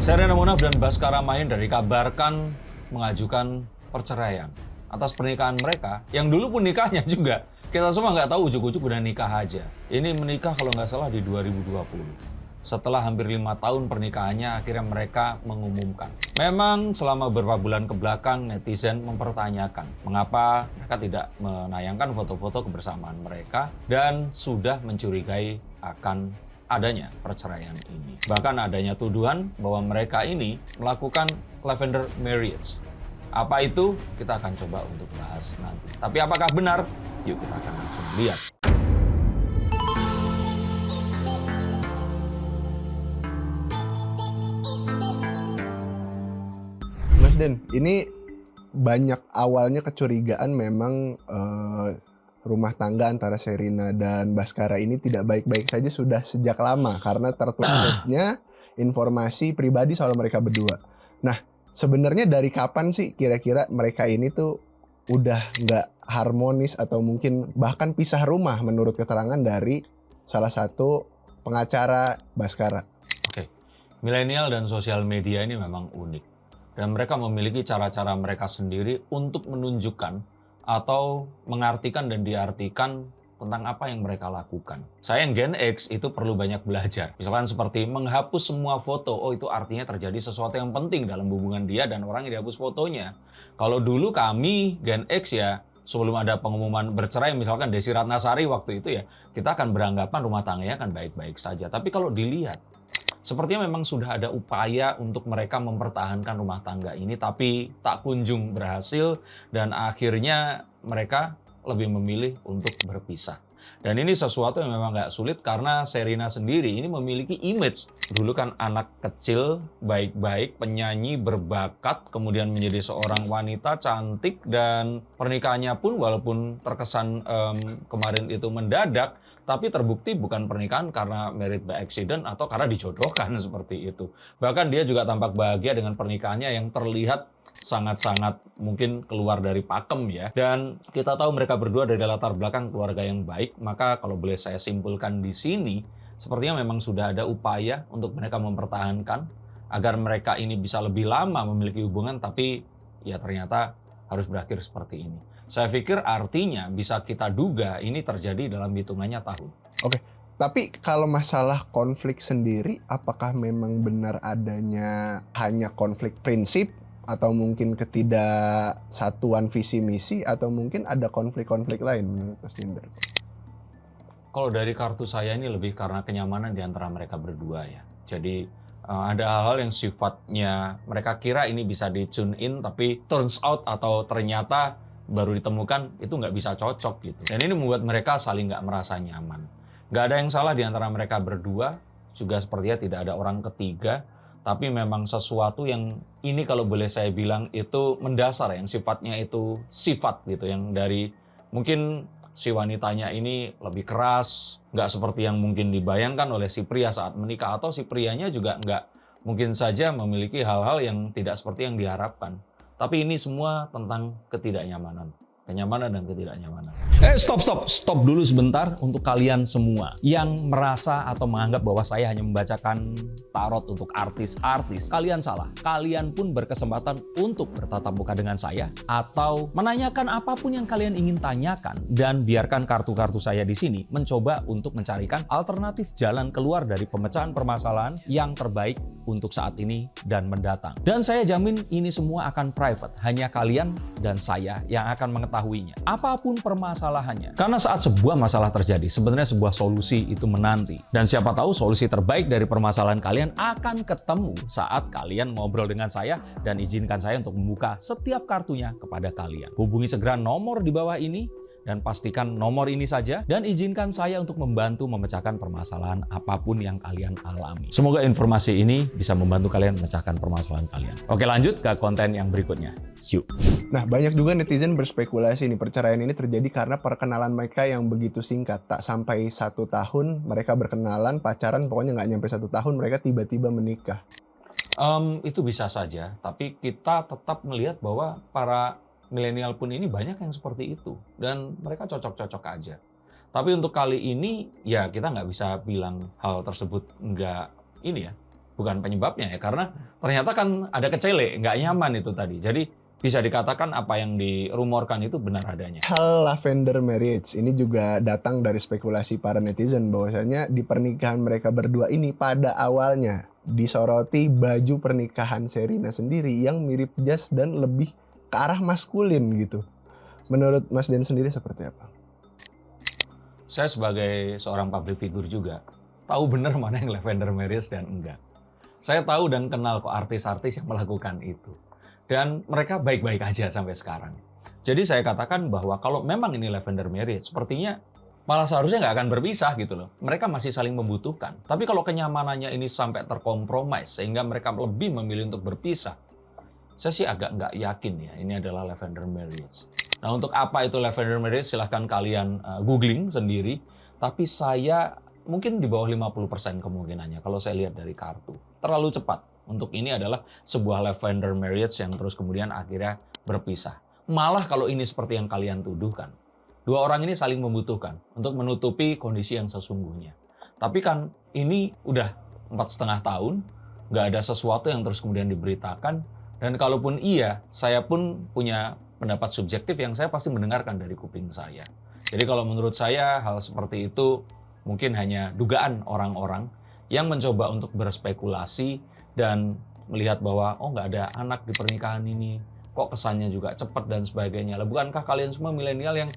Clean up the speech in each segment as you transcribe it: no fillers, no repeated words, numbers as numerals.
Sherina Munaf dan Baskara Mahendra dikabarkan mengajukan perceraian atas pernikahan mereka yang dulu pun nikahnya juga kita semua nggak tahu ujuk-ujuk udah nikah aja. Ini menikah kalau nggak salah di 2020. Setelah hampir 5 tahun pernikahannya, akhirnya mereka mengumumkan. Memang selama beberapa bulan ke belakang, netizen mempertanyakan mengapa mereka tidak menayangkan foto-foto kebersamaan mereka dan sudah mencurigai akan adanya perceraian ini. Bahkan adanya tuduhan bahwa mereka ini melakukan lavender marriage. Apa itu? Kita akan coba untuk bahas nanti. Tapi apakah benar? Yuk kita akan langsung lihat. Mas Den, ini banyak awalnya kecurigaan memang rumah tangga antara Sherina dan Baskara ini tidak baik-baik saja sudah sejak lama karena tertutupnya informasi pribadi soal mereka berdua. Nah, sebenarnya dari kapan sih kira-kira mereka ini tuh udah nggak harmonis atau mungkin bahkan pisah rumah menurut keterangan dari salah satu pengacara Baskara? Oke, milenial dan sosial media ini memang unik. Dan mereka memiliki cara-cara mereka sendiri untuk menunjukkan atau mengartikan dan diartikan tentang apa yang mereka lakukan. Saya yang Gen X itu perlu banyak belajar. Misalkan seperti menghapus semua foto, oh itu artinya terjadi sesuatu yang penting dalam hubungan dia dan orang yang dihapus fotonya. Kalau dulu kami Gen X ya, sebelum ada pengumuman bercerai misalkan Desi Ratnasari waktu itu ya, kita akan beranggapan rumah tangganya akan baik-baik saja. Tapi kalau dilihat, sepertinya memang sudah ada upaya untuk mereka mempertahankan rumah tangga ini, tapi tak kunjung berhasil dan akhirnya mereka lebih memilih untuk berpisah. Dan ini sesuatu yang memang gak sulit karena Sherina sendiri ini memiliki image. Dulu kan anak kecil, baik-baik, penyanyi, berbakat, kemudian menjadi seorang wanita cantik dan pernikahannya pun walaupun terkesan kemarin itu mendadak, tapi terbukti bukan pernikahan karena married by accident atau karena dijodohkan seperti itu. Bahkan dia juga tampak bahagia dengan pernikahannya yang terlihat sangat-sangat mungkin keluar dari pakem ya. Dan kita tahu mereka berdua dari latar belakang keluarga yang baik, maka kalau boleh saya simpulkan di sini, sepertinya memang sudah ada upaya untuk mereka mempertahankan agar mereka ini bisa lebih lama memiliki hubungan, tapi ya ternyata harus berakhir seperti ini. Saya pikir artinya bisa kita duga ini terjadi dalam hitungannya tahun. Oke, tapi kalau masalah konflik sendiri, apakah memang benar adanya hanya konflik prinsip atau mungkin ketidaksatuan visi misi atau mungkin ada konflik-konflik lain menurut Mas Dinder? Kalau dari kartu saya ini lebih karena kenyamanan di antara mereka berdua ya. Jadi ada hal-hal yang sifatnya mereka kira ini bisa di-tune in, tapi turns out atau ternyata baru ditemukan itu nggak bisa cocok gitu. Dan ini membuat mereka saling nggak merasa nyaman. Nggak ada yang salah di antara mereka berdua, juga sepertinya tidak ada orang ketiga, tapi memang sesuatu yang ini kalau boleh saya bilang itu mendasar, yang sifatnya itu sifat gitu, yang dari mungkin si wanitanya ini lebih keras, nggak seperti yang mungkin dibayangkan oleh si pria saat menikah, atau si prianya juga nggak mungkin saja memiliki hal-hal yang tidak seperti yang diharapkan. Tapi ini semua tentang ketidaknyamanan. Kenyamanan dan ketidaknyamanan. Stop dulu sebentar untuk kalian semua yang merasa atau menganggap bahwa saya hanya membacakan tarot untuk artis-artis. Kalian salah. Kalian pun berkesempatan untuk bertatap muka dengan saya atau menanyakan apapun yang kalian ingin tanyakan, dan biarkan kartu-kartu saya di sini mencoba untuk mencarikan alternatif jalan keluar dari pemecahan permasalahan yang terbaik untuk saat ini dan mendatang. Dan saya jamin ini semua akan private. Hanya kalian dan saya yang akan mengetahuinya. Apapun permasalahannya. Karena saat sebuah masalah terjadi, sebenarnya sebuah solusi itu menanti. Dan siapa tahu solusi terbaik dari permasalahan kalian akan ketemu saat kalian ngobrol dengan saya, dan izinkan saya untuk membuka setiap kartunya kepada kalian. Hubungi segera nomor di bawah ini dan pastikan nomor ini saja, dan izinkan saya untuk membantu memecahkan permasalahan apapun yang kalian alami. Semoga informasi ini bisa membantu kalian memecahkan permasalahan kalian. Oke, lanjut ke konten yang berikutnya. Yuk. Nah, banyak juga netizen berspekulasi nih perceraian ini terjadi karena perkenalan mereka yang begitu singkat. Tak sampai 1 tahun mereka berkenalan, pacaran, pokoknya nggak nyampe 1 tahun mereka tiba-tiba menikah. Itu bisa saja, tapi kita tetap melihat bahwa para milenial pun ini banyak yang seperti itu, dan mereka cocok-cocok aja. Tapi untuk kali ini ya kita nggak bisa bilang hal tersebut nggak ini ya, bukan penyebabnya ya, karena ternyata kan ada kecele, nggak nyaman itu tadi. Jadi bisa dikatakan apa yang dirumorkan itu benar adanya. Hal lavender marriage ini juga datang dari spekulasi para netizen bahwasanya di pernikahan mereka berdua ini pada awalnya disoroti baju pernikahan Sherina sendiri yang mirip jas dan lebih ke arah maskulin gitu. Menurut Mas Den sendiri seperti apa? Saya sebagai seorang public figure juga tahu benar mana yang lavender marriage dan enggak. Saya tahu dan kenal kok artis-artis yang melakukan itu. Dan mereka baik-baik aja sampai sekarang. Jadi saya katakan bahwa kalau memang ini lavender marriage, sepertinya malah seharusnya nggak akan berpisah gitu loh. Mereka masih saling membutuhkan. Tapi kalau kenyamanannya ini sampai terkompromis sehingga mereka lebih memilih untuk berpisah, saya sih agak nggak yakin ya ini adalah lavender marriage. Nah, untuk apa itu lavender marriage silahkan kalian googling sendiri. Tapi saya mungkin di bawah 50% kemungkinannya kalau saya lihat dari kartu. Terlalu cepat. Untuk ini adalah sebuah lavender marriage yang terus kemudian akhirnya berpisah. Malah kalau ini seperti yang kalian tuduhkan. Dua orang ini saling membutuhkan untuk menutupi kondisi yang sesungguhnya. Tapi kan ini udah 4,5 tahun, nggak ada sesuatu yang terus kemudian diberitakan. Dan kalaupun iya, saya pun punya pendapat subjektif yang saya pasti mendengarkan dari kuping saya. Jadi kalau menurut saya hal seperti itu mungkin hanya dugaan orang-orang yang mencoba untuk berspekulasi dan melihat bahwa oh nggak ada anak di pernikahan ini, kok kesannya juga cepat dan sebagainya. Lah bukankah kalian semua milenial yang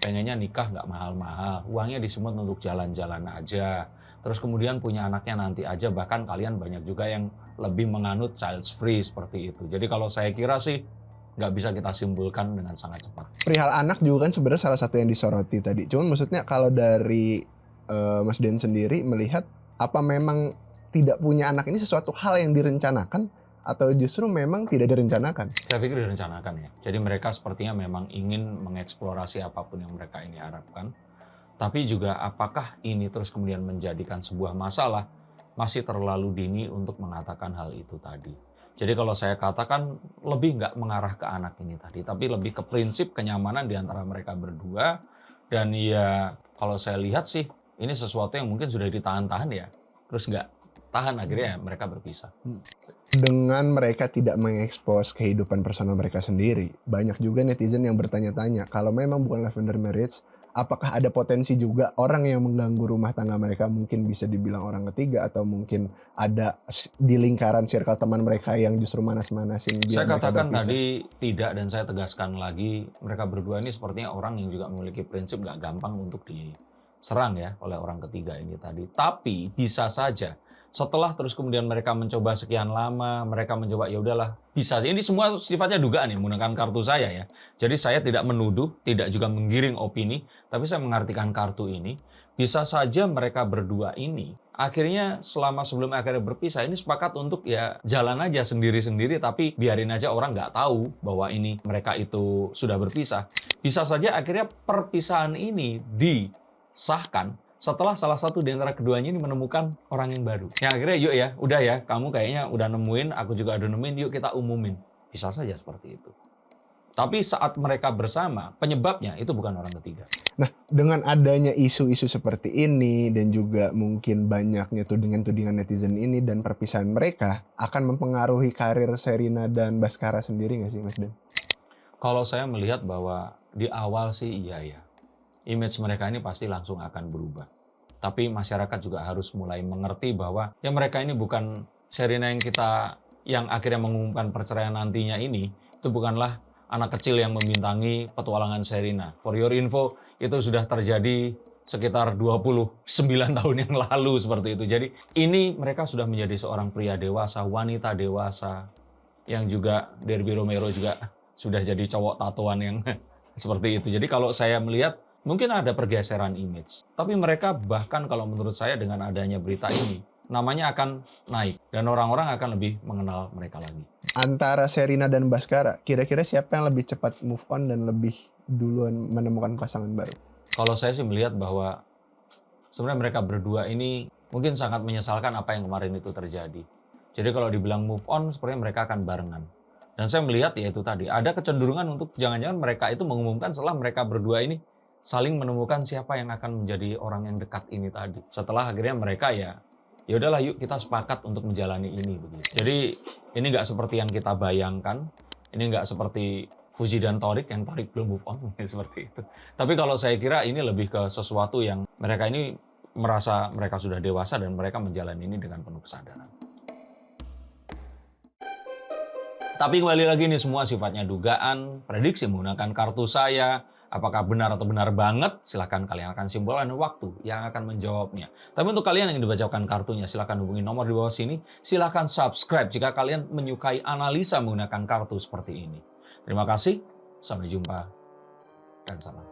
pengennya nikah nggak mahal-mahal, uangnya disemut untuk jalan-jalan aja, terus kemudian punya anaknya nanti aja, bahkan kalian banyak juga yang lebih menganut child free seperti itu. Jadi kalau saya kira sih nggak bisa kita simpulkan dengan sangat cepat. Perihal anak juga kan sebenarnya salah satu yang disoroti tadi. Cuman maksudnya kalau dari Mas Den sendiri melihat apa memang tidak punya anak ini sesuatu hal yang direncanakan atau justru memang tidak direncanakan? Saya pikir direncanakan ya. Jadi mereka sepertinya memang ingin mengeksplorasi apapun yang mereka ini harapkan. Tapi juga apakah ini terus kemudian menjadikan sebuah masalah, masih terlalu dini untuk mengatakan hal itu tadi. Jadi kalau saya katakan lebih nggak mengarah ke anak ini tadi, tapi lebih ke prinsip kenyamanan di antara mereka berdua. Dan ya kalau saya lihat sih ini sesuatu yang mungkin sudah ditahan-tahan ya, terus nggak tahan akhirnya mereka berpisah. Dengan mereka tidak mengekspos kehidupan personal mereka sendiri, banyak juga netizen yang bertanya-tanya, kalau memang bukan lavender marriage, apakah ada potensi juga orang yang mengganggu rumah tangga mereka, mungkin bisa dibilang orang ketiga, atau mungkin ada di lingkaran circle teman mereka yang justru manas-manasin biar Saya mereka katakan berpisah. tadi tidak, dan saya tegaskan lagi, mereka berdua ini sepertinya orang yang juga memiliki prinsip gak gampang untuk diserang ya oleh orang ketiga ini tadi. Tapi bisa saja setelah terus kemudian mereka mencoba sekian lama, mereka mencoba ya udahlah, bisa. Ini semua sifatnya dugaan ya menggunakan kartu saya ya. Jadi saya tidak menuduh, tidak juga menggiring opini, tapi saya mengartikan kartu ini. Bisa saja mereka berdua ini akhirnya selama sebelum akhirnya berpisah ini sepakat untuk ya jalan aja sendiri-sendiri, tapi biarin aja orang nggak tahu bahwa ini mereka itu sudah berpisah. Bisa saja akhirnya perpisahan ini disahkan setelah salah satu di antara keduanya ini menemukan orang yang baru. Yang akhirnya yuk ya, udah ya, kamu kayaknya udah nemuin, aku juga udah nemuin, yuk kita umumin. Bisa saja seperti itu. Tapi saat mereka bersama, penyebabnya itu bukan orang ketiga. Nah, dengan adanya isu-isu seperti ini dan juga mungkin banyaknya tudingan-tudingan netizen ini dan perpisahan mereka akan mempengaruhi karir Sherina dan Baskara sendiri nggak sih, Mas Den? Kalau saya melihat bahwa di awal sih iya ya. Image mereka ini pasti langsung akan berubah. Tapi masyarakat juga harus mulai mengerti bahwa ya mereka ini bukan Sherina yang akhirnya mengumumkan perceraian nantinya ini, itu bukanlah anak kecil yang membintangi petualangan Sherina. For your info, itu sudah terjadi sekitar 29 tahun yang lalu seperti itu. Jadi ini mereka sudah menjadi seorang pria dewasa, wanita dewasa, yang juga Derby Romero juga sudah jadi cowok tatoan yang seperti itu. Jadi kalau saya melihat mungkin ada pergeseran image. Tapi mereka bahkan kalau menurut saya dengan adanya berita ini, namanya akan naik. Dan orang-orang akan lebih mengenal mereka lagi. Antara Sherina dan Baskara, kira-kira siapa yang lebih cepat move on dan lebih duluan menemukan pasangan baru? Kalau saya sih melihat bahwa sebenarnya mereka berdua ini mungkin sangat menyesalkan apa yang kemarin itu terjadi. Jadi kalau dibilang move on, sepertinya mereka akan barengan. Dan saya melihat ya itu tadi, ada kecenderungan untuk jangan-jangan mereka itu mengumumkan setelah mereka berdua ini saling menemukan siapa yang akan menjadi orang yang dekat ini tadi. Setelah akhirnya mereka ya ya udahlah yuk kita sepakat untuk menjalani ini begitu. Jadi ini nggak seperti yang kita bayangkan, ini nggak seperti Fuji dan Torik yang Torik belum move on seperti itu. Tapi kalau saya kira ini lebih ke sesuatu yang mereka ini merasa mereka sudah dewasa dan mereka menjalani ini dengan penuh kesadaran. Tapi kembali lagi ini semua sifatnya dugaan, prediksi menggunakan kartu saya. Apakah benar atau benar banget? Silahkan kalian akan simpulkan waktu yang akan menjawabnya. Tapi untuk kalian yang dibacakan kartunya, silahkan hubungi nomor di bawah sini. Silahkan subscribe jika kalian menyukai analisa menggunakan kartu seperti ini. Terima kasih, sampai jumpa, dan salam.